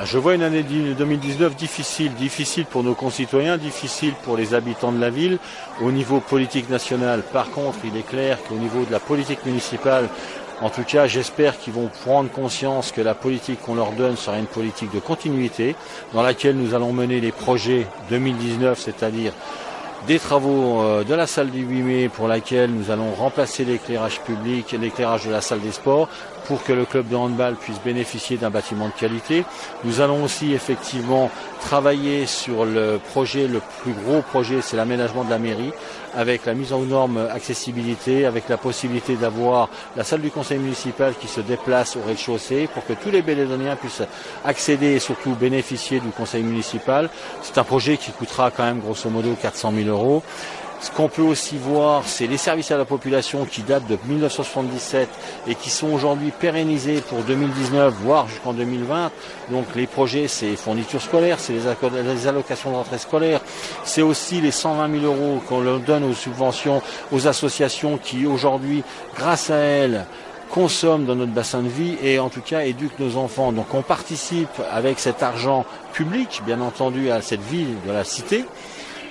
Je vois une année 2019 difficile pour nos concitoyens, difficile pour les habitants de la ville. Au niveau politique national, par contre, il est clair qu'au niveau de la politique municipale, en tout cas, j'espère qu'ils vont prendre conscience que la politique qu'on leur donne sera une politique de continuité, dans laquelle nous allons mener les projets 2019, c'est-à-dire des travaux de la salle du 8 mai pour laquelle nous allons remplacer l'éclairage public et l'éclairage de la salle des sports pour que le club de handball puisse bénéficier d'un bâtiment de qualité. Nous allons aussi effectivement travailler sur le projet, le plus gros projet, c'est l'aménagement de la mairie, avec la mise aux normes accessibilité, avec la possibilité d'avoir la salle du conseil municipal qui se déplace au rez-de-chaussée pour que tous les Bélédoniens puissent accéder et surtout bénéficier du conseil municipal. C'est un projet qui coûtera quand même grosso modo 400 000 €. Ce qu'on peut aussi voir, c'est les services à la population qui datent de 1977 et qui sont aujourd'hui pérennisés pour 2019, voire jusqu'en 2020. Donc les projets, c'est fournitures scolaires, c'est les allocations de rentrée scolaire, c'est aussi les 120 000 € qu'on leur donne aux subventions aux associations qui aujourd'hui, grâce à elles, consomment dans notre bassin de vie et en tout cas éduquent nos enfants. Donc on participe avec cet argent public, bien entendu, à cette vie de la cité.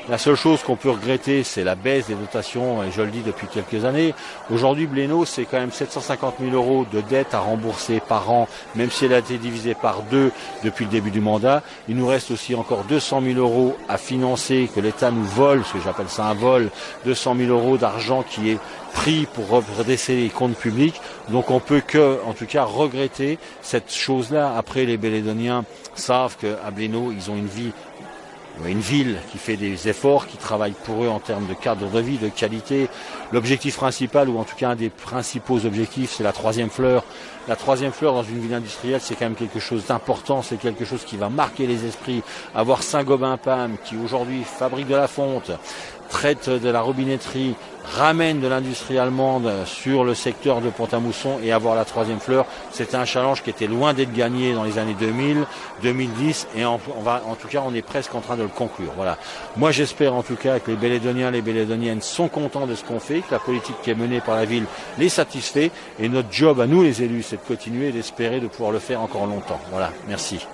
La seule chose qu'on peut regretter, c'est la baisse des dotations, et je le dis depuis quelques années. Aujourd'hui, Blénaud, c'est quand même 750 000 € de dettes à rembourser par an, même si elle a été divisée par 2 depuis le début du mandat. Il nous reste aussi encore 200 000 € à financer, que l'État nous vole, ce que j'appelle ça un vol, 200 000 € d'argent qui est pris pour redresser les comptes publics. Donc on peut que, en tout cas, regretter cette chose-là. Après, les Bélédoniens savent qu'à Blénaud, ils ont une ville qui fait des efforts, qui travaille pour eux en termes de cadre de vie, de qualité. L'objectif principal, ou en tout cas un des principaux objectifs, c'est la troisième fleur. La troisième fleur dans une ville industrielle, c'est quand même quelque chose d'important, c'est quelque chose qui va marquer les esprits. Avoir Saint-Gobain-Pam, qui aujourd'hui fabrique de la fonte, traite de la robinetterie, ramène de l'industrie allemande sur le secteur de Pont-à-Mousson et avoir la troisième fleur, c'était un challenge qui était loin d'être gagné dans les années 2000, 2010 et en tout cas on est presque en train de le conclure. Voilà. Moi j'espère en tout cas que les Bélédoniens, les Bélédoniennes sont contents de ce qu'on fait, que la politique qui est menée par la ville les satisfait et notre job à nous les élus c'est de continuer et d'espérer de pouvoir le faire encore longtemps. Voilà, merci.